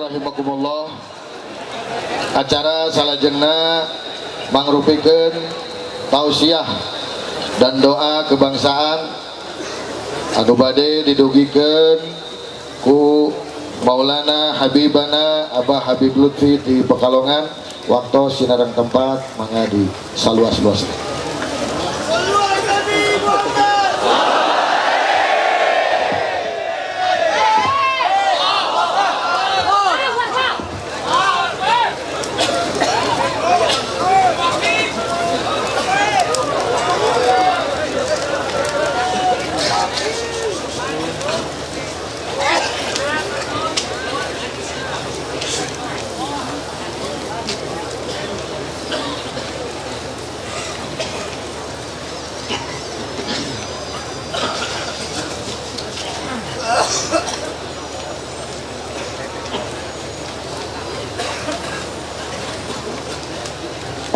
rahimakumullah. Acara salajengna mangrupikeun tausiah dan doa kebangsaan anu bade didugikeun ku Maulana Habibana Abah Habib Lutfi di Pekalongan. Waktu sinarang tempat mangga di saluas-luasna.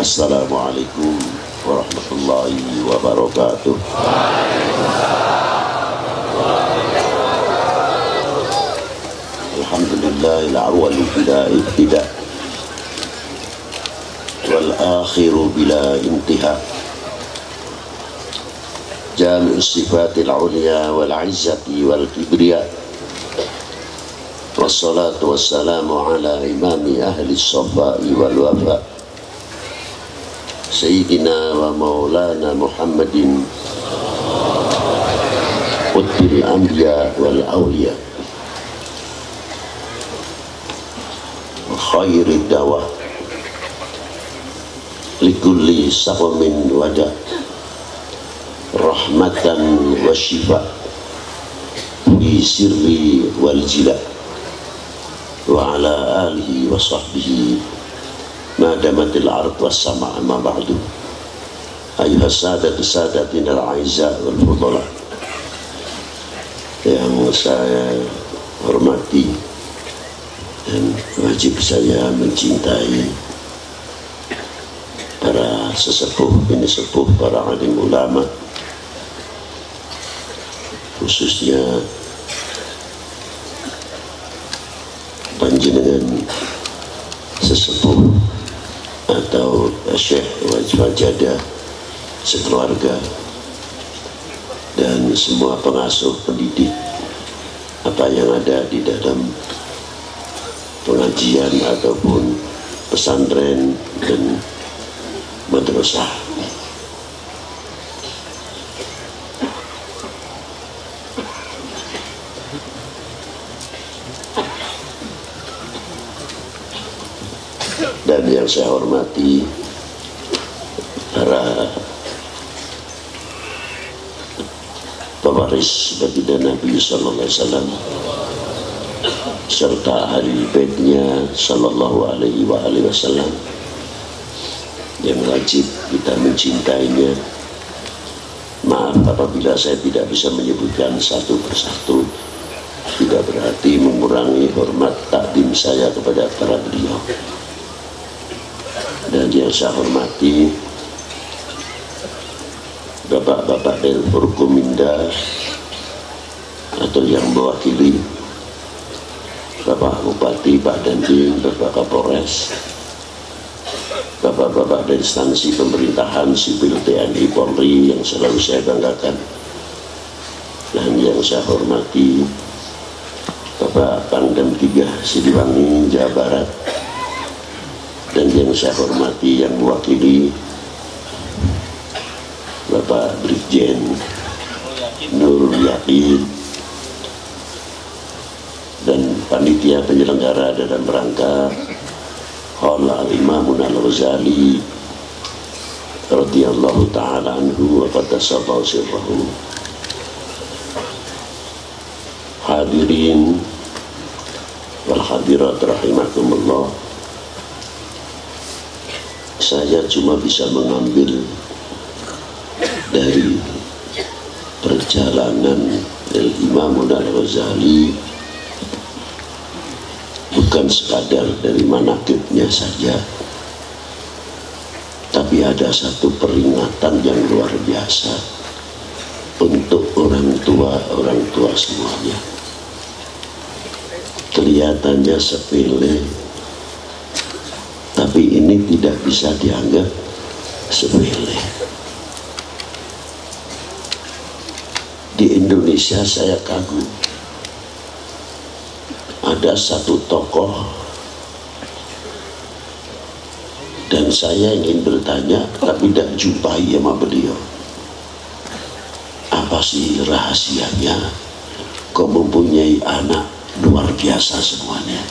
Assalamualaikum warahmatullahi wabarakatuh. Alhamdulillahil awwalu bila ibtida wal akhiru bila intiha. Jami'us sifatil ulia wal izzati wal kibriya. Wassalatu wassalamu ala imami ahli safa'i wal wafa. Sayyidina wa maulana Muhammadin Qutbil anbiya wal awliya wa khairid dawah likulli saqamin wada rahmatan wa shifa fi sirri wal jila wa ala alihi wa sahbihi madamatil ard was sama' amma ba'du. Ayuha sadatina al-aizza wal fudala yang saya hormati dan wajib saya mencintai para sesepuh, ini sepuh, para alim ulama, khususnya panjenengan sesepuh atau Syekh Wajada sekeluarga dan semua pengasuh pendidik apa yang ada di dalam pengajian ataupun pesantren dan madrasah. Dan yang saya hormati para pewaris baginda Nabi sallallahu alaihi wasallam serta ahli baitnya sallallahu alaihi wasallam yang wajib kita mencintainya. Maaf apabila saya tidak bisa menyebutkan satu persatu, tidak berarti mengurangi hormat takdim saya kepada para beliau. Dan yang saya hormati bapak-bapak dari Forkominda atau yang mewakili Bapak Bupati, Pak Dandim, Bapak Kapolres, bapak-bapak dari instansi pemerintahan sipil TNI Polri yang selalu saya banggakan, dan yang saya hormati Bapak Pangdam 3 Siliwangi Jawa Barat, dan yang saya hormati yang mewakili Bapak Brigjen Nurul Yakin dan panitia penyelenggara dalam rangka Hall Al-Imamun Al-Ghazali radhiyallahu ta'ala anhu wa qaddasallahu sirrahu. Hadirin wal hadirat rahimakumullah. Saya cuma bisa mengambil dari perjalanan Al-Imam Al-Ghazali bukan sekadar dari manaqibnya saja, tapi ada satu peringatan yang luar biasa untuk orang tua semuanya. kelihatannya sepele, tapi ini tidak bisa dianggap sepele. Di Indonesia saya kagum, ada satu tokoh dan saya ingin bertanya tapi tidak jumpai sama beliau, apa sih rahasianya kok mempunyai anak luar biasa semuanya,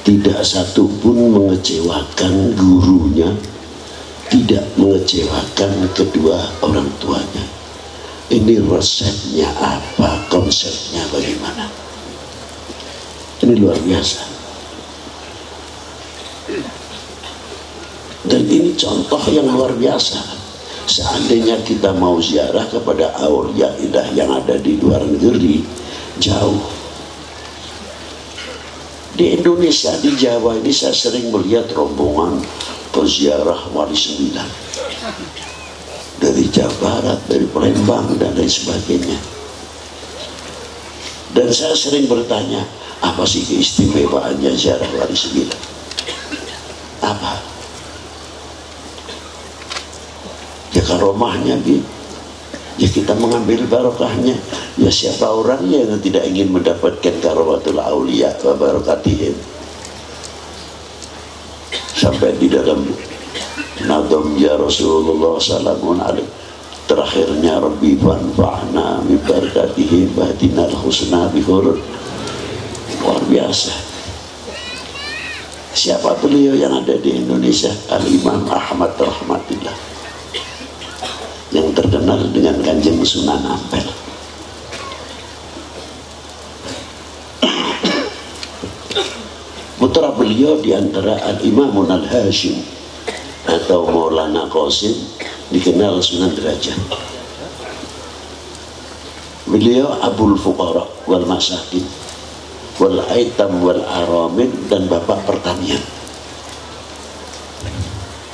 tidak satu pun mengecewakan gurunya, tidak mengecewakan kedua orang tuanya. Ini resepnya apa, konsepnya bagaimana? Ini luar biasa. Dan ini contoh yang luar biasa. Seandainya kita mau ziarah kepada aulia ilah yang ada di luar negeri, jauh. Di Indonesia, di Jawa ini saya sering melihat rombongan peziarah Wali Sembilan. Dari Jawa Barat, dari Palembang, dan lain sebagainya. Dan saya sering bertanya, apa sih keistimewaannya ziarah Wali Sembilan? Apa? Ya karomahnya gitu. Ya kita mengambil barokahnya. Ya siapa orangnya yang tidak ingin mendapatkan karomatul aulia wa barakatihim. Sampai di dalam nadam ya Rasulullah salamun alaih, terakhirnya Rabbi fanfa'na min barakatihi batinal husna bihurun. Luar biasa. Siapa beliau yang ada di Indonesia? Al-Imam Ahmad rahmatillah, yang terkenal dengan Kanjeng Sunan Ampel. Putra beliau diantara Al-Imamun Al-Hashim atau Maulana Qasim, dikenal Sunan Derajat. Beliau Abul Fuqara wal Masakin wal Aitam wal Aramin, dan bapak pertanian.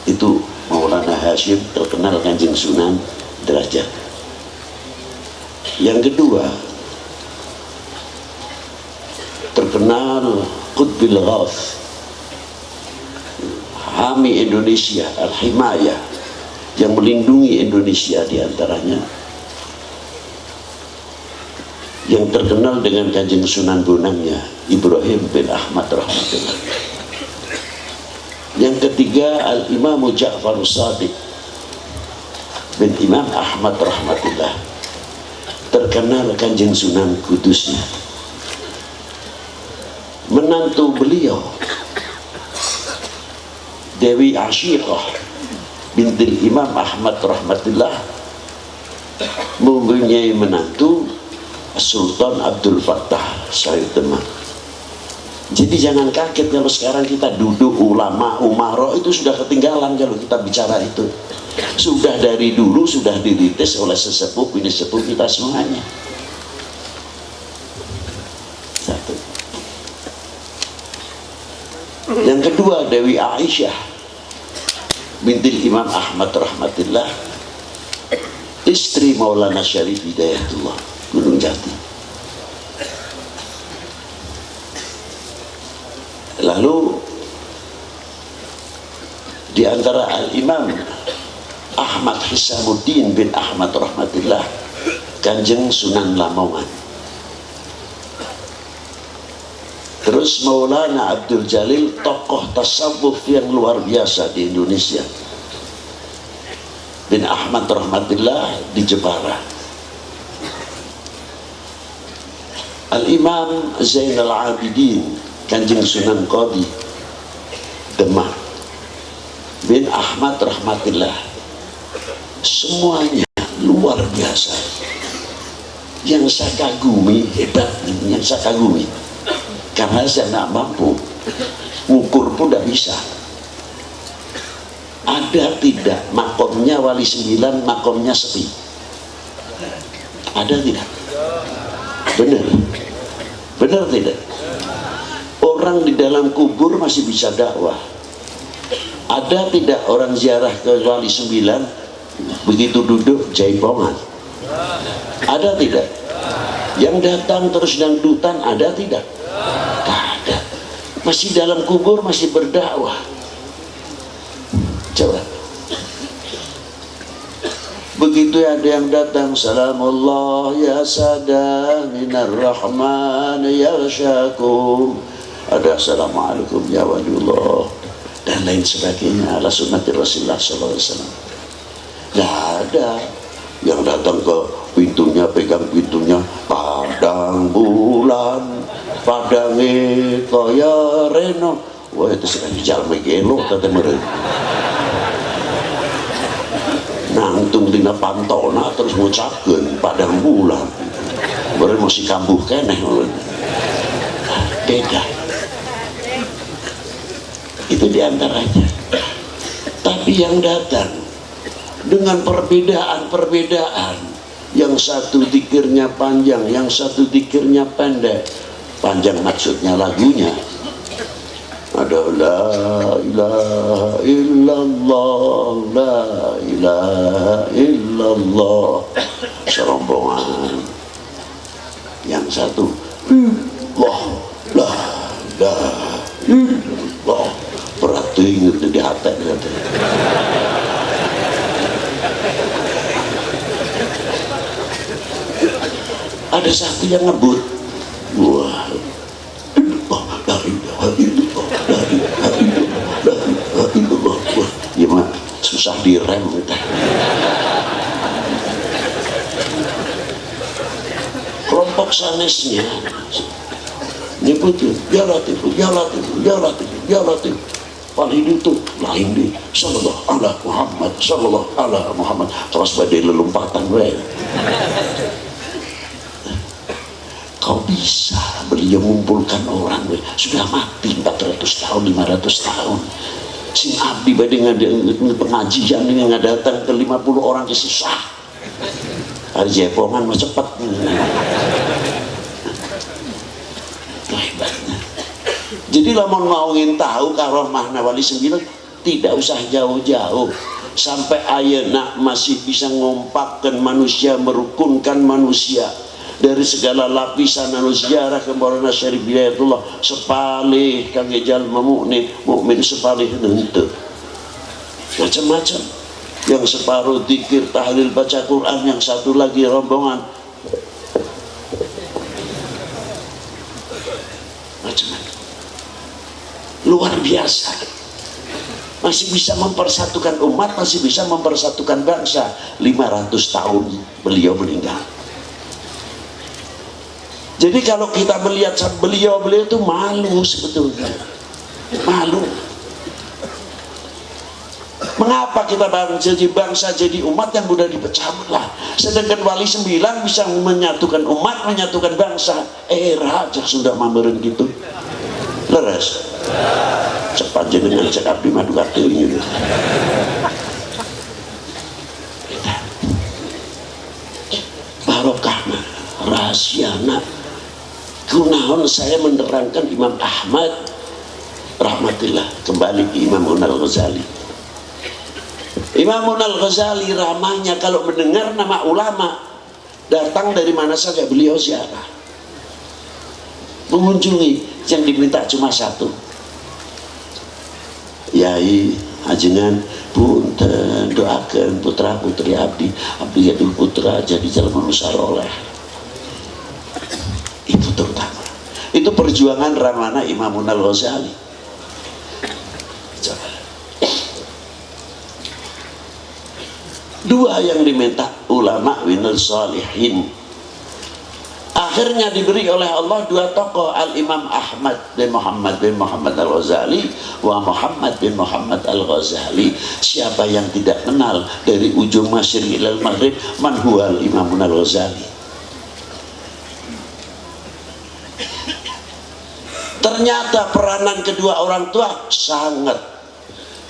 Itu Maulana Hashim, terkenal Kanjeng Sunan Derajat. Yang kedua, terkenal Qutbil Ghawth, Hami Indonesia, Al-Himayah, yang melindungi Indonesia diantaranya, yang terkenal dengan Kanjeng Sunan Bonangnya, Ibrahim bin Ahmad rahmatullah. Yang ketiga, Al-Imam Ja'far Shadiq bin Imam Ahmad rahmatullah, terkenal Kanjeng Sunan Kudusnya. Menantu beliau Dewi Ashiqah binti Imam Ahmad rahmatullah mempunyai menantu Sultan Abdul Fattah Syahid Demak. Jadi jangan kaget kalau sekarang kita duduk ulama umaro itu sudah ketinggalan kalau kita bicara itu. Sudah dari dulu sudah dirintis oleh sesepuh ini sepuh kita semuanya. Satu. Yang kedua, Dewi Aisyah binti Imam Ahmad rahmatillah, istri Maulana Syarif Hidayatullah Gunung Jati. Lalu di antara Al-Imam Ahmad Hisamuddin bin Ahmad rahmatillah, Kanjeng Sunan Lamongan. Terus Maulana Abdul Jalil, tokoh tasawuf yang luar biasa di Indonesia, bin Ahmad rahmatillah di Jepara. Al-Imam Zainal Abidin, Kanjeng Sunan Qadi Demak, bin Ahmad rahmatillah. Semuanya luar biasa. Yang saya kagumi, hebat, yang saya kagumi, karena saya tidak mampu ngukur pun tidak bisa. Ada tidak makomnya Wali Sembilan, makomnya sepi? Ada tidak? Benar? Benar tidak? Orang di dalam kubur masih bisa dakwah. Ada tidak orang ziarah ke Wali Sembilan, begitu duduk jaipongan? Ada tidak? Yang datang terus dangdutan ada tidak? masih dalam kubur masih berdakwah. Coba. Begitu ada yang datang, salamullah ya sada minar rahman ya syakum, ada assalamualaikum ya waliullah dan lain sebagainya ala sunnati Rasulullah sallallahu alaihi wasallam. Nggak ada yang datang ke pintunya, pegang pintunya, padang bulan padange kaya reno, wah itu sekali jalan megelo kata mereka nangtung dina pantona terus ngucapkeun padang bulan baru masih kambuh keneh. Beda itu diantaranya. Tapi yang datang dengan perbedaan-perbedaan, yang satu dikirnya panjang, yang satu dikirnya pendek. Panjang maksudnya lagunya ada la ilaha illallah, la ilaha illallah, serombongan. Yang satu Allah, la ilaha illallah, berarti ngerti di hati. Ada satu yang ngebut, wah, la ilaha illallah, la ilaha illallah, la ilaha illallah. Wah, ya mah susah direm kita. Kelompok sanesnya nyebutin ya latif, ya latif, ya latif, ya latif. Paling itu lain di sallallahu ala Muhammad, sallallahu ala Muhammad. Terus badai lelumpatan we. Kau bisa beliau mengumpulkan orang we. Sudah mati 400 tahun, 500 tahun. Sing abdi badai pengajian ini datang ke 50 orang kesisah. Hari jepongan mah cepat. Hebatnya. Jadi lamun mau ingin tahu karomah Wali 9 tidak usah jauh-jauh. Sampai ayeuna masih bisa ngompakkan manusia, merukunkan manusia dari segala lapisan anu sejarah ke Maulana Syarif Hidayatullah sepalih kangge jalma mukmin sepalih henteu. Macam-macam. Yang separuh zikir, tahlil, baca Quran, yang satu lagi rombongan. Macam-macam. Luar biasa. Masih bisa mempersatukan umat, masih bisa mempersatukan bangsa. 500 tahun beliau meninggal. Jadi kalau kita melihat beliau itu malu sebetulnya. Malu. Mengapa kita bangsa jadi umat yang mudah dipecah belah? Sedangkan Wali 9 bisa menyatukan umat, menyatukan bangsa. Raja sudah mameren gitu. Leres. Cepat jenengan cek abdi madu kateunya. Barokahna, rahasiana. Kunaon saya menerangkan Imam Ahmad rahmatillah kembali ke Imam Al-Ghazali. Imam Al-Ghazali ramahnya kalau mendengar nama ulama datang dari mana saja beliau ziarah, mengunjungi. Yang diminta cuma satu, Yai ajengan punten doakan putra putri abdi gaduh putra jadi jalma nu saleh. Itu terutama. Itu perjuangan ramana Imam Al-Ghazali. Coba. Dua yang diminta ulama winal salihin. Akhirnya diberi oleh Allah dua tokoh, Al-Imam Ahmad bin Muhammad Al-Ghazali wa Muhammad bin Muhammad Al-Ghazali. Siapa yang tidak kenal dari ujung masyriq ilal maghrib man huwal Imam Al-Ghazali? Ternyata peranan kedua orang tua sangat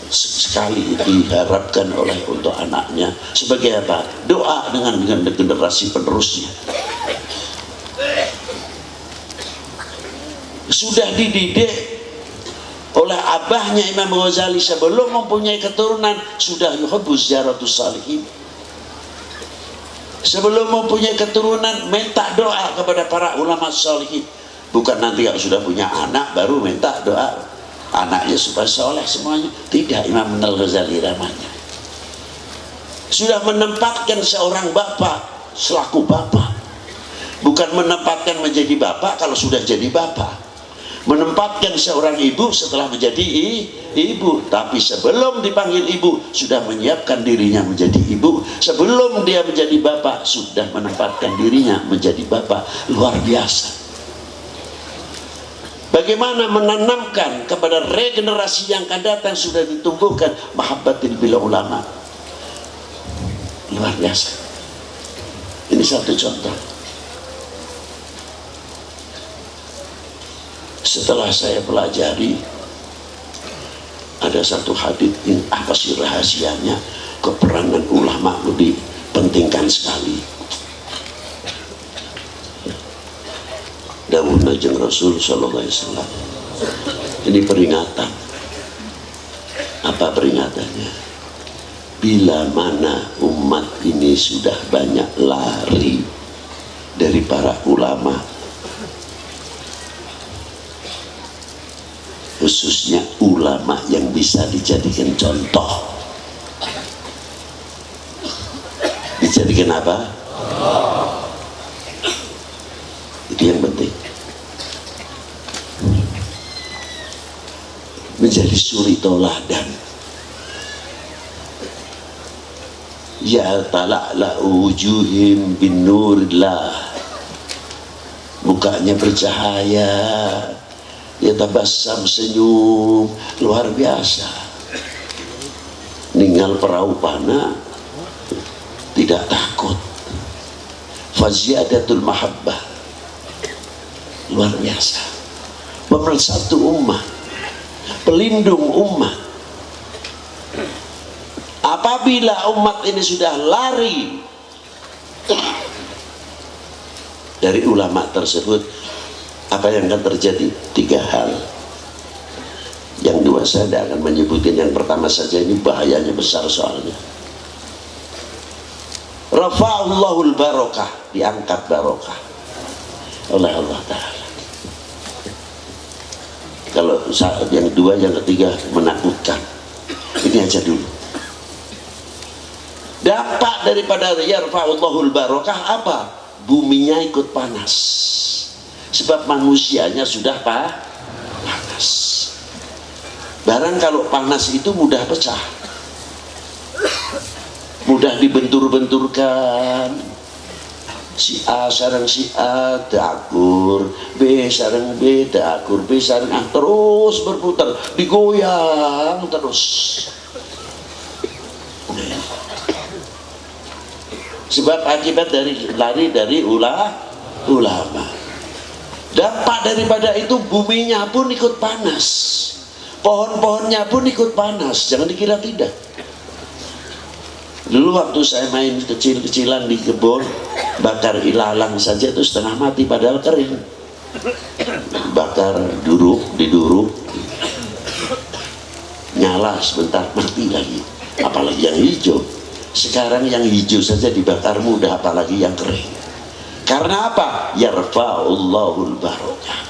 sekali diharapkan oleh untuk anaknya. Sebagai apa? Doa dengan generasi penerusnya. Sudah dididik oleh abahnya Imam Ghazali sebelum mempunyai keturunan, sudah yuhibbuz ziyaratus salihin. Sebelum mempunyai keturunan minta doa kepada para ulama salihin. Bukan nanti kalau sudah punya anak baru minta doa anaknya supaya soleh semuanya. Tidak, Imam Al-Ghazali namanya. Sudah menempatkan seorang bapak selaku bapak. Bukan menempatkan menjadi bapak kalau sudah jadi bapak. Menempatkan seorang ibu setelah menjadi ibu, tapi sebelum dipanggil ibu sudah menyiapkan dirinya menjadi ibu. Sebelum dia menjadi bapak sudah menempatkan dirinya menjadi bapak. Luar biasa. Bagaimana menanamkan kepada regenerasi yang akan datang sudah ditumbuhkan mahabbatil bil ulama. Luar biasa. Ini satu contoh. Setelah saya pelajari, ada satu hadits yang apa sih rahasianya keperangan ulama lebih pentingkan sekali. Dawuh Kanjeng Rasul sallallahu alaihi wasallam. Ini peringatan. Apa peringatannya? Bila mana umat ini sudah banyak lari dari para ulama, khususnya ulama yang bisa dijadikan contoh. Dijadikan apa? Itu yang penting. Menjadi suri toladan. Ya tala'la wujuhim bin nurillah. Mukanya bercahaya, ya tabassam, senyum, luar biasa. Ninggal perahu panah tidak takut. Faziyadatul mahabbah, luar biasa. Pemersatu umat, pelindung umat. Apabila umat ini sudah lari dari ulama tersebut, apa yang akan terjadi? 3 hal. Yang 2 saya tidak akan menyebutkan. Yang pertama saja, ini bahayanya besar soalnya. Rafa'ullahul barokah, diangkat barokah oleh Allah Ta'ala. Kalau yang 2, yang ketiga menakutkan. Ini aja dulu. Dampak daripada yarfa'ullahul barokah apa? Buminya ikut panas. Sebab manusianya sudah panas. Barang kalau panas itu mudah pecah, mudah dibentur-benturkan. Si A sarang si A dakur, B sarang B dakur, B sarang A, terus berputar, digoyang terus. Sebab akibat dari lari dari ulama. Dampak daripada itu buminya pun ikut panas, pohon-pohonnya pun ikut panas. Jangan dikira tidak. Dulu waktu saya main kecil-kecilan di kebun, bakar ilalang saja itu setengah mati padahal kering. Bakar diduruk, nyala sebentar mati lagi. Apalagi yang hijau. Sekarang yang hijau saja dibakar mudah, apalagi yang kering. Karena apa? Yarfa'ullahul barokah.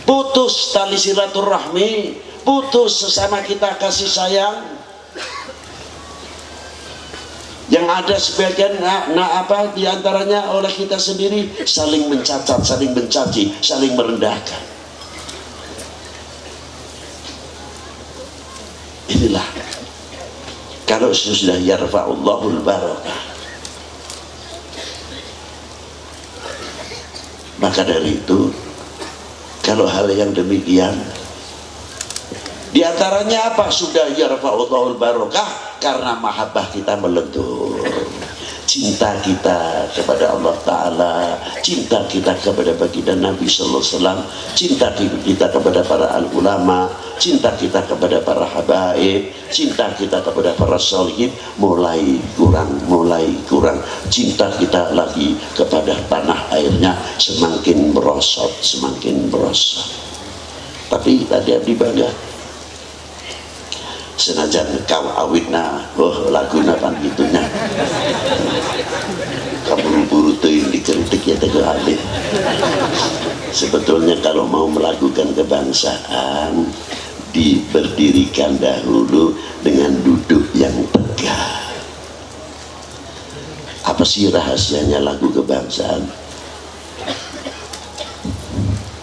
Putus tali silaturahmi, putus sesama kita kasih sayang. Yang ada sebagian diantaranya oleh kita sendiri saling mencacat, saling mencaci, saling merendahkan. Inilah kalau sudah yarfa'ullahul barokah. Maka dari itu, kalau hal yang demikian, diantaranya apa? Sudah yarfa'ullahul barokah karena mahabbah kita melentur. Cinta kita kepada Allah Ta'ala, cinta kita kepada baginda Nabi Sallallahu Alaihi Wasallam, cinta kita kepada para ulama, cinta kita kepada para habaib, cinta kita kepada para sholihin mulai kurang. Cinta kita lagi kepada tanah airnya semakin merosot. Tapi tadi abdi bangga, senajan kau awitna, laguna pan gitunya. Kamu buru-buru tuh dikritik ya teguh alit. Sebetulnya kalau mau melakukan kebangsaan, berdirikan dahulu dengan duduk yang tegak. Apa sih rahasianya lagu kebangsaan?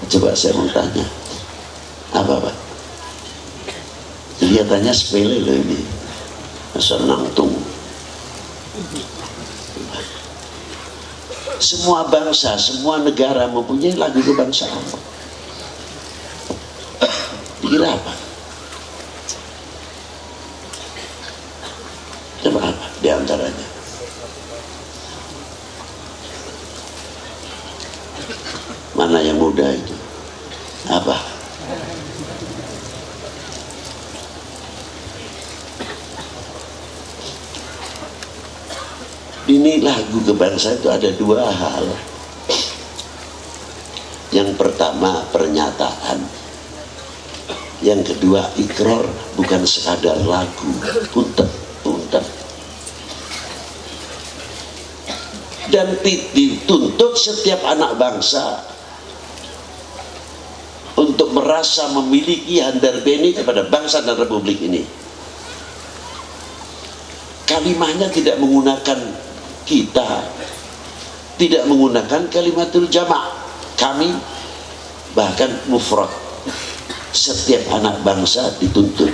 Coba saya mau tanya. Apa Pak? Kelihatannya sepele loh ini. Asal nangtung. Semua bangsa, semua negara mempunyai lagu kebangsaan. Dikira apa? Coba apa di antaranya? Mana yang muda itu? Apa? Ini lagu kebangsaan itu ada dua hal. Yang pertama pernyataan, yang kedua ikrar, bukan sekadar lagu. Punten. Dan dituntut setiap anak bangsa untuk merasa memiliki handarbeni kepada bangsa dan republik ini. Kalimahnya tidak menggunakan kita, tidak menggunakan kalimatul jama', kami, bahkan mufrad. Setiap anak bangsa dituntut,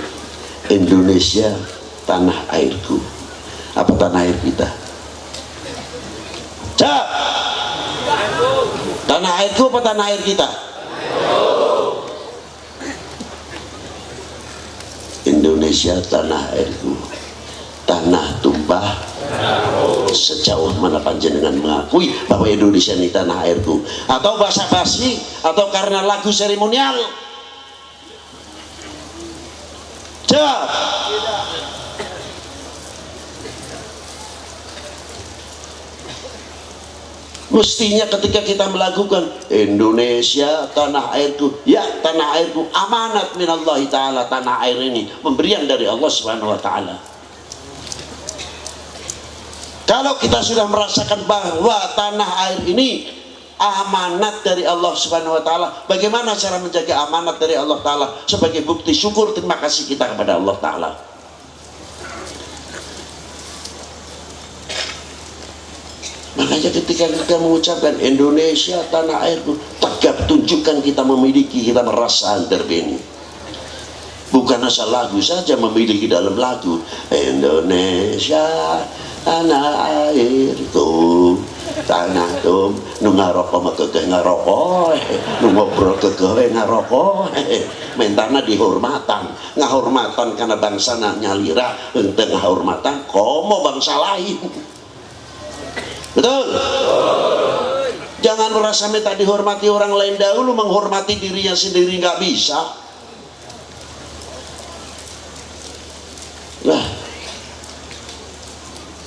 Indonesia tanah airku. Apa tanah air kita? Cak, tanah airku apa tanah air kita? Indonesia tanah airku. Tanah tumpah sejauh mana panjenengan mengakui bahwa Indonesia ini tanah airku, atau basa-basi, atau karena lagu seremonial? Jawab. Mestinya ketika kita melakukan Indonesia tanah airku, ya tanah airku, amanat minallahi ta'ala, tanah air ini pemberian dari Allah subhanahu wa ta'ala. Kalau kita sudah merasakan bahwa tanah air ini amanat dari Allah subhanahu wa ta'ala, bagaimana cara menjaga amanat dari Allah ta'ala? Sebagai bukti syukur terima kasih kita kepada Allah ta'ala. Makanya ketika kita mengucapkan Indonesia tanah airku, tegap tunjukkan kita memiliki, kita merasa handarbeni. Bukan asal lagu saja memiliki dalam lagu Indonesia tanah airku, tanah tum nu ngaroko makeke ngaroko, nu ngobrol kekewe ngaroko, mentana dihormatan, ngahormatan karena bangsa nyalira, ente ngahormatan komo bangsa lain. Betul? Jangan merasa minta dihormati orang lain dahulu, menghormati dirinya sendiri nggak bisa. Nah,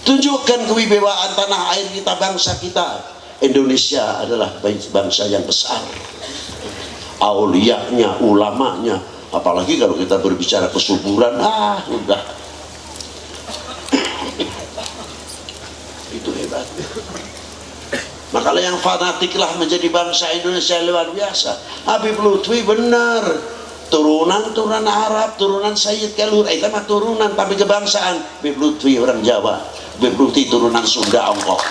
tunjukkan kewibawaan tanah air kita, bangsa kita. Indonesia adalah bangsa yang besar, aulianya, ulamanya, apalagi kalau kita berbicara kesuburan, udah itu hebat. Makalah yang fanatiklah menjadi bangsa Indonesia luar biasa. Habib Lutfi benar, turunan Arab, turunan Sayyid Kalur, itu mah turunan, tapi kebangsaan Habib Lutfi orang Jawa, Habib Lutfi turunan Sunda ongkok.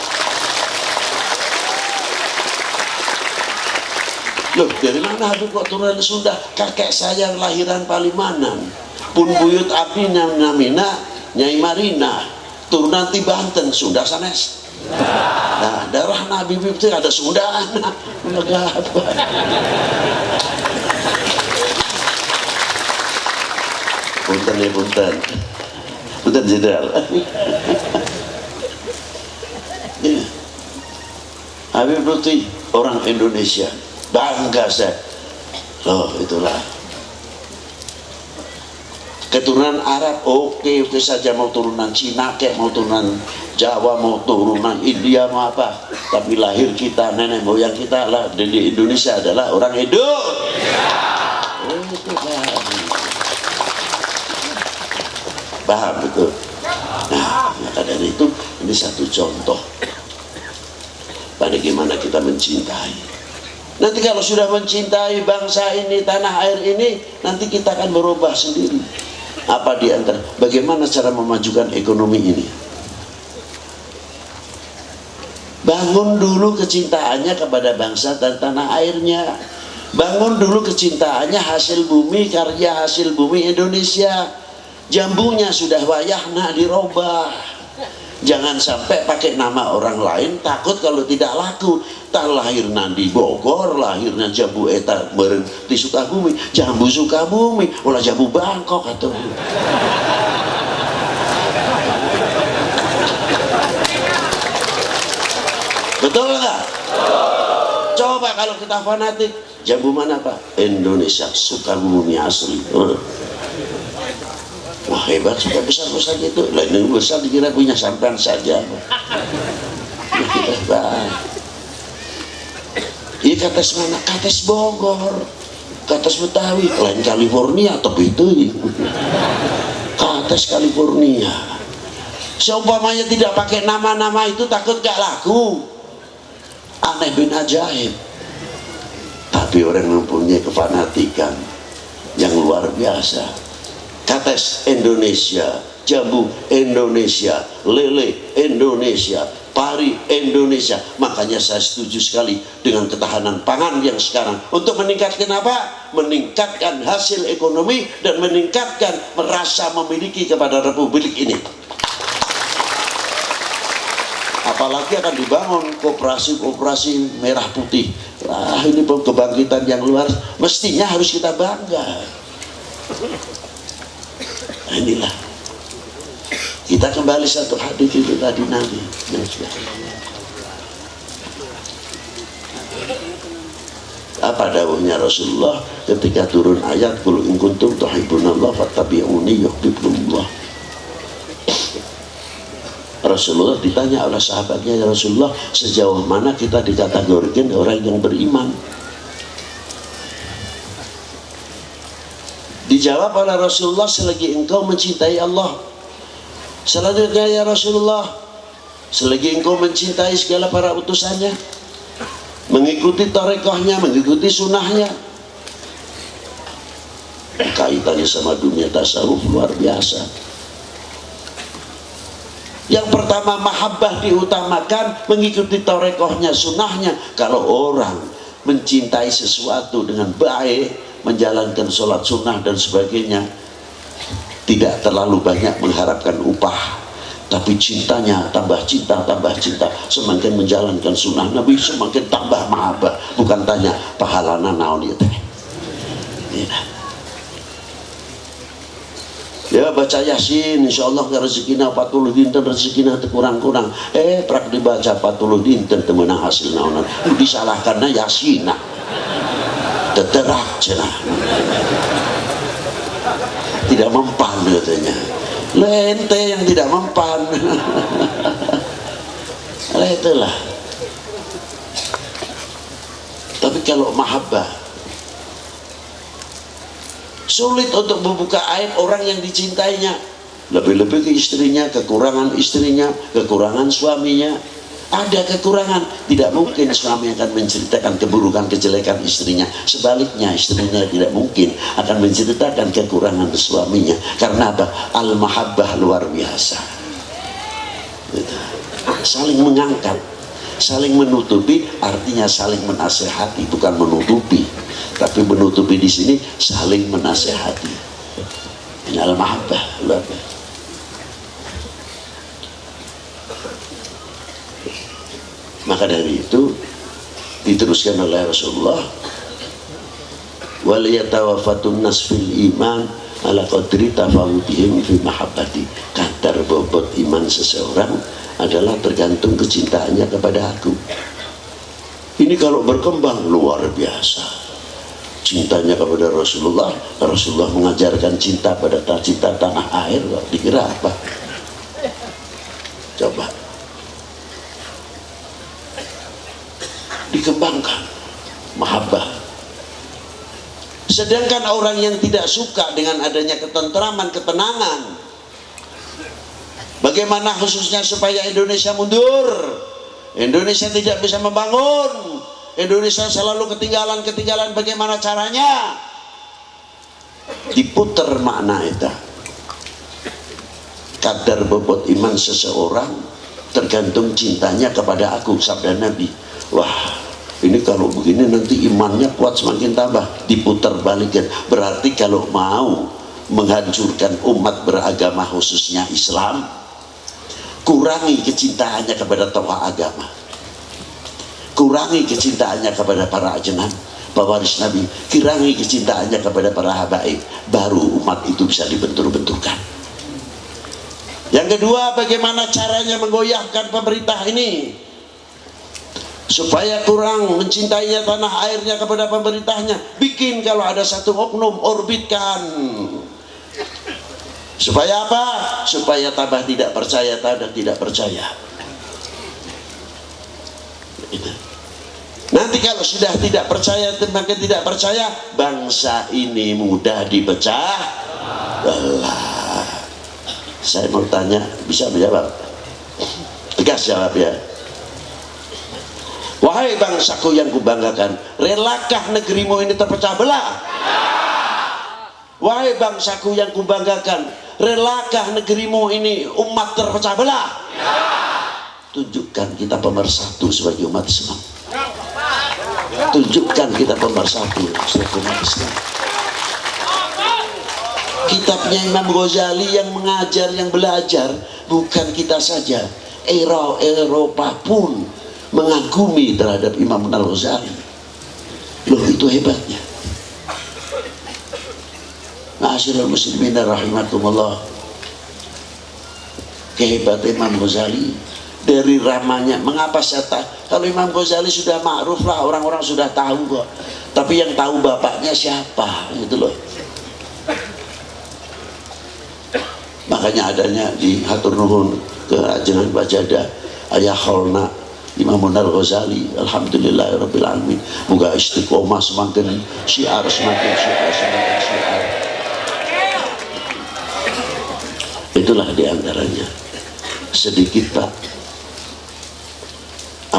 Loh, dari mana Habib kok turunan Sunda? Kakek saya lahiran Palimanan, pun buyut abdi namina Nyai Marina, turunan ti Banten, Sunda sanes. Nah, darah Nabi itu ada Sundaan. Punten ya punten jenderal. Habib Lutfi orang Indonesia, bangga saya. Loh, itulah keturunan Arab, oke saja, mau turunan Cina kayak mau turunan Jawa, mau turunan India, mau apa, tapi lahir kita, nenek moyang kita lah di Indonesia adalah orang Indonesia. Itu paham betul. Nah, maka dari itu ini satu contoh pada gimana kita mencintai. Nanti kalau sudah mencintai bangsa ini, tanah air ini, nanti kita akan berubah sendiri. Apa di antara bagaimana cara memajukan ekonomi ini? Bangun dulu kecintaannya kepada bangsa dan tanah airnya. Bangun dulu kecintaannya hasil bumi, karya hasil bumi Indonesia. Jambunya sudah wayahna dirobah. Jangan sampai pakai nama orang lain, takut kalau tidak laku. Tak lahirna di Bogor, lahirnya jambu eta meureun di Sukabumi, jambu Sukabumi, ulah jambu Bangkok atau. Betul nggak? Coba kalau kita fanatik, jambu mana Pak? Indonesia, Sukabumi asli. Wah hebat, suka besar-besar gitu. Lah ini besar dikira punya sampean saja. Ya kita hebat. Iya kates mana? Kates Bogor, kates Betawi, lain California tapi itu. Kates California. Seumpamanya tidak pakai nama-nama itu takut gak laku. Aneh bin ajaib. Tapi orang mempunyai kefanatikan yang luar biasa. Kates Indonesia, jambu Indonesia, lele Indonesia, pari Indonesia. Makanya saya setuju sekali dengan ketahanan pangan yang sekarang. Untuk meningkatkan apa? Meningkatkan hasil ekonomi dan meningkatkan merasa memiliki kepada Republik ini. Apalagi akan dibangun koperasi-koperasi merah putih. Wah, ini kebangkitan yang luar, mestinya harus kita bangga. Nah, inilah kita kembali satu hadis itu tadi Nabi. Apa dawuhnya Rasulullah ketika turun ayat qul in kuntum tuhibbunallah fattabi'uni yuhibbukumullah. Rasulullah ditanya oleh sahabatnya, ya Rasulullah, sejauh mana kita dikategorikan orang yang beriman? Dijawab oleh Rasulullah, selagi engkau mencintai Allah. Selanjutnya, ya Rasulullah, selagi engkau mencintai segala para utusannya, mengikuti tarekohnya, mengikuti sunnahnya. Kaitannya sama dunia tasawuf luar biasa. Yang pertama, mahabbah diutamakan, mengikuti tarekohnya, sunnahnya. Kalau orang mencintai sesuatu dengan baik, menjalankan sholat sunnah dan sebagainya, tidak terlalu banyak mengharapkan upah, tapi cintanya tambah cinta, semakin menjalankan sunnah Nabi semakin tambah mahabbah. Bukan tanya pahalana naon ieu teh. Ya baca Yasin, insyaallah rezekina 40 dinten, rezekina teu kurang-kurang. Prak dibaca 40 dinten teu meunang hasil naonan. Disalahkanna Yasin. Teterak cenah. Tidak mempan katanya. Lente yang tidak mempan. Lah itulah. Tapi kalau mahabbah, sulit untuk membuka aib orang yang dicintainya. Lebih-lebih ke istrinya, kekurangan istrinya, kekurangan suaminya. Ada kekurangan, tidak mungkin suami akan menceritakan keburukan, kejelekan istrinya. Sebaliknya, istrinya tidak mungkin akan menceritakan kekurangan suaminya. Karena apa? Al-mahabbah luar biasa. Saling mengangkat, saling menutupi, artinya saling menasehati, bukan menutupi. Tapi menutupi di sini saling menasehati. Ini al-mahabbah luar biasa. Maka dari itu diteruskan oleh Rasulullah, waliyatawafatun nas fil iman ala qadri tafawutihim fi mahabbati. Kadar bobot iman seseorang adalah tergantung kecintaannya kepada aku. Ini kalau berkembang luar biasa. Cintanya kepada Rasulullah, Rasulullah mengajarkan cinta pada cinta tanah air, dikira apa? Coba dikembangkan mahabbah. Sedangkan orang yang tidak suka dengan adanya ketentraman, ketenangan, bagaimana khususnya supaya Indonesia mundur, Indonesia tidak bisa membangun, Indonesia selalu ketinggalan. Bagaimana caranya? Diputer makna itu. Kadar bobot iman seseorang tergantung cintanya kepada aku, sabda Nabi. Wah, ini kalau begini nanti imannya kuat semakin tambah. Diputar balikan. Berarti kalau mau menghancurkan umat beragama khususnya Islam, kurangi kecintaannya kepada tokoh agama, kurangi kecintaannya kepada para ajenan pewaris Nabi, kurangi kecintaannya kepada para habaib, baru umat itu bisa dibentur-benturkan. Yang kedua, bagaimana caranya menggoyahkan pemerintah ini supaya kurang mencintainya tanah airnya kepada pemerintahnya? Bikin kalau ada satu oknum, orbitkan. Supaya apa? Supaya tambah tidak percaya. Nanti kalau sudah tidak percaya, makin tidak percaya, bangsa ini mudah dipecah belah. Saya mau tanya, bisa menjawab? Tegas jawab ya. Wahai bangsaku yang kubanggakan, relakah negerimu ini terpecah belah? Wahai bangsaku yang kubanggakan, relakah negerimu ini umat terpecah belah? Tunjukkan kita pemersatu sebagai umat Islam. Tunjukkan kita pemersatu sebagai umat Islam. Kitabnya Imam Ghazali yang mengajar, yang belajar, bukan kita saja, Eropa pun mengagumi terhadap Imam Al-Ghazali. Loh, itu hebatnya. Ma'asyiral muslimin rahimakumullah. Kehebatan Imam Ghazali dari ramanya. Mengapa saya tahu? Kalau Imam Ghazali sudah ma'ruf lah, orang-orang sudah tahu kok. Tapi yang tahu bapaknya siapa, gitu loh. Makanya adanya di hatur nuhun ke ajengan Bajada ayah kholna Imam Al-Ghazali, alhamdulillahirabbil alamin. Moga istiqomah semakin syiar. Itulah diantaranya. Sedikit Pak,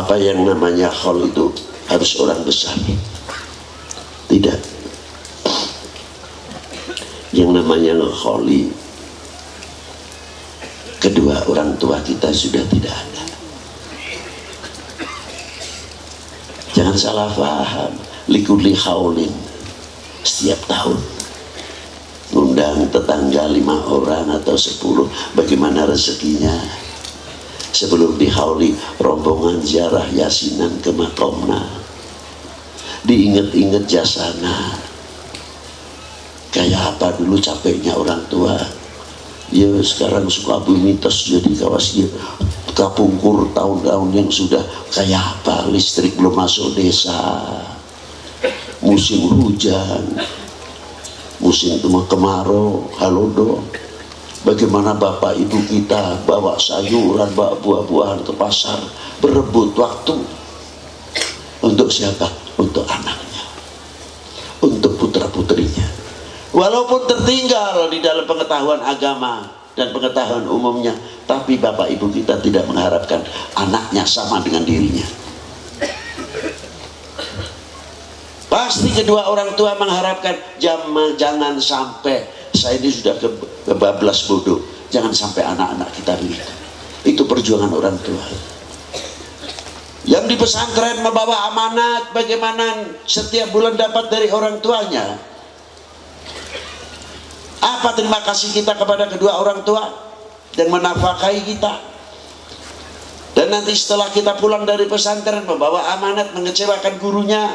apa yang namanya khol itu harus orang besar? Tidak. Yang namanya kholi, kedua orang tua kita sudah tidak ada. Jangan salah paham. Likulli khaulin, setiap tahun undang tetangga 5 orang atau 10, bagaimana rezekinya. Sebelum dihauli, rombongan ziarah yasinan ke makomna, diinget-inget jasana. Kayak apa dulu capeknya orang tua. Ya sekarang Sukabumi terus jadi kawas kapungkur tahun-tahun yang sudah. Kayak apa, listrik belum masuk desa, musim hujan, musim kemarau, halodo. Bagaimana bapak ibu kita bawa sayuran, bawa buah-buahan ke pasar, berebut waktu. Untuk siapa? Untuk anaknya, untuk putra-putrinya. Walaupun tertinggal di dalam pengetahuan agama dan pengetahuan umumnya, tapi bapak ibu kita tidak mengharapkan anaknya sama dengan dirinya. Pasti kedua orang tua mengharapkan jangan sampai saya ini sudah kebablas bodoh, jangan sampai anak-anak kita begitu. Itu perjuangan orang tua. Yang di pesantren membawa amanat, bagaimana setiap bulan dapat dari orang tuanya. Apa terima kasih kita kepada kedua orang tua yang menafkahi kita? Dan nanti setelah kita pulang dari pesantren membawa amanat, mengecewakan gurunya,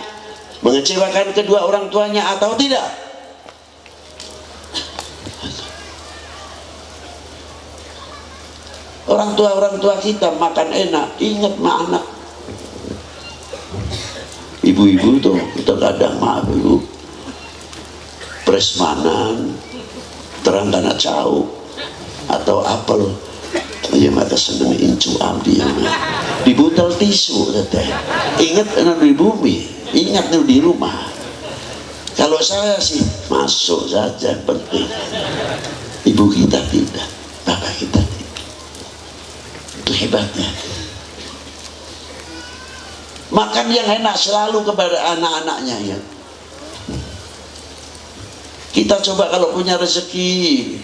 mengecewakan kedua orang tuanya atau tidak? Orang tua kita makan enak, ingat sama anak. Ibu-ibu tuh terkadang, maaf ibu, presmanan terang karena jauh atau apel ya maka seneng incu abdi di butel tisu teteh. Ingat di bumi, ingat di rumah. Kalau saya sih masuk saja, penting. Ibu kita tidak, bapak kita tidak. Itu hebatnya. makan yang enak selalu kepada anak-anaknya ya. Kita coba kalau punya rezeki,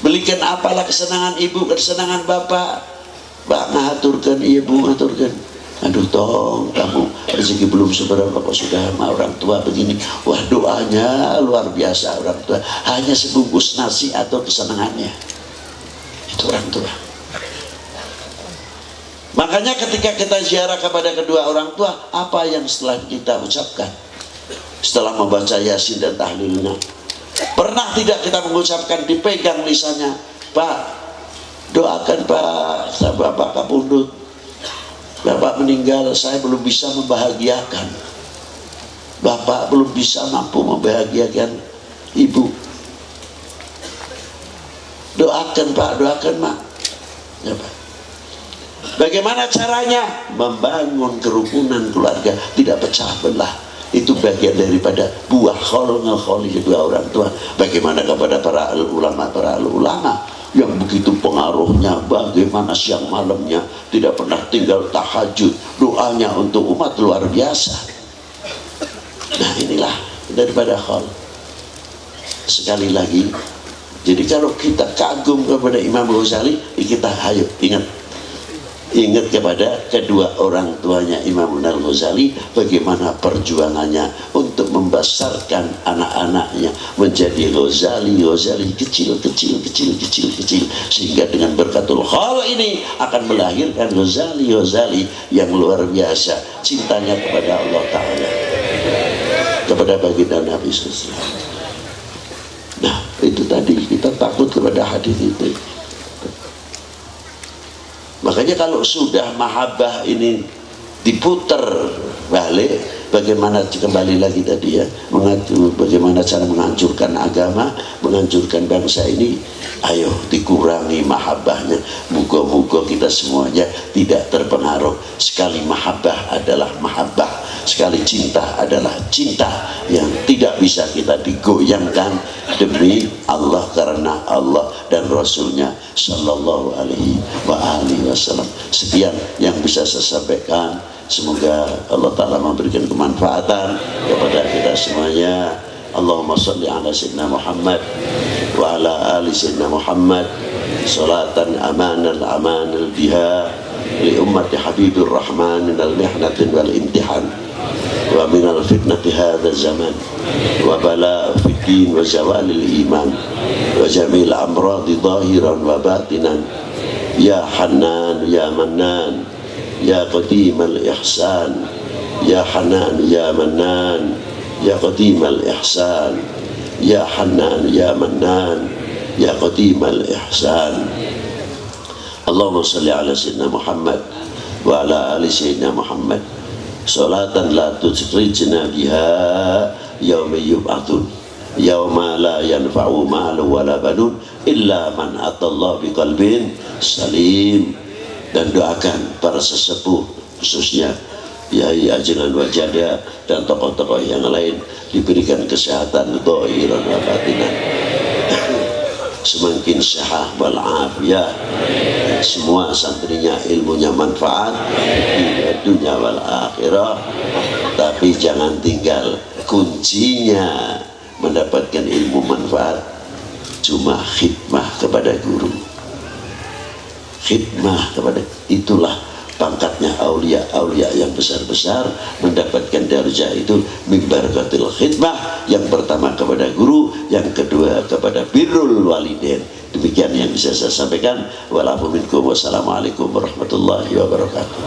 belikan apalah kesenangan ibu, kesenangan bapak. Mbak ngaturkan, iya bu ngaturkan. Aduh tong, kamu rezeki belum seberapa kok sudah sama orang tua begini. Wah doanya luar biasa orang tua. Hanya sebungkus nasi atau kesenangannya. Itu orang tua. Makanya ketika kita ziarah kepada kedua orang tua, apa yang setelah kita ucapkan? Setelah membaca Yasin dan tahlilnya, pernah tidak kita mengucapkan, dipegang lisannya, Pak, doakan Pak, saya Bapak kabundut, Bapak meninggal, saya belum bisa membahagiakan, Bapak belum bisa mampu membahagiakan Ibu, doakan Pak, doakan Mak, ya Pak. Bagaimana caranya? Membangun kerukunan keluarga, tidak pecah belah. Itu bagian daripada buah khol-kholi kedua orang tua. Bagaimana kepada para ulama yang begitu pengaruhnya, bagaimana siang malamnya tidak pernah tinggal tahajud, doanya untuk umat luar biasa. Nah inilah daripada khol. Sekali lagi, jadi kalau kita kagum kepada Imam Ghazali, kita hayo ingat kepada kedua orang tuanya Imam Al-Ghazali, bagaimana perjuangannya untuk membesarkan anak-anaknya menjadi Ghazali kecil, sehingga dengan berkatul khol ini akan melahirkan Ghazali yang luar biasa cintanya kepada Allah Ta'ala, kepada baginda Nabi SAW. Nah itu tadi, kita takut kepada hadis itu. Makanya kalau sudah mahabbah ini diputar balik, bagaimana kembali lagi tadi ya, bagaimana cara menghancurkan agama, menghancurkan bangsa ini, ayo dikurangi mahabbahnya. Moga-moga kita semuanya tidak terpengaruh. Sekali mahabbah adalah mahabbah, sekali cinta adalah cinta yang tidak bisa kita digoyangkan demi Allah, karena Allah dan Rasulnya Sallallahu Alaihi Wasallam. Sekian yang bisa saya sampaikan. Semoga Allah Ta'ala memberikan kemanfaatan kepada kita semuanya. Allahumma salli ala Sayyidina Muhammad wa ala ali Sayyidina Muhammad salatan amanal biha li ummati Habibur Rahman minal mihnatin wal imtihan wa minal fitnati hadha zaman wa bala fid din wa zawalil iman wa jamil amradi zahiran wa batinan ya Hannan ya Mannan ya Qadim al-Ihsan ya Hannan ya Mannan ya Qadim al-Ihsan ya Hannan ya Mannan ya Qadim al-Ihsan. Allahumma salli ala Sayyidina Muhammad wa ala ali Sayyidina Muhammad salatan la tukhrijna biha yawma yub'atsun yawma la yanfa'u malun wala banun illa man atallah biqalbin salim. Dan doakan para sesepuh, khususnya Yai Ajengan Wajada dan tokoh-tokoh yang lain, diberikan kesehatan dhahiran wa batinan, semakin sehat wal afiyah, semua santrinya ilmunya manfaat di dunia wal akhirah. Tapi jangan tinggal, kuncinya mendapatkan ilmu manfaat cuma khidmah kepada guru, khidmah kepada, itulah pangkatnya aulia-aulia yang besar-besar, mendapatkan darjah itu min barakatil khidmah. Yang pertama kepada guru, yang kedua kepada birrul walidain. Demikian yang bisa saya sampaikan. Wassalamualaikum warahmatullahi wabarakatuh.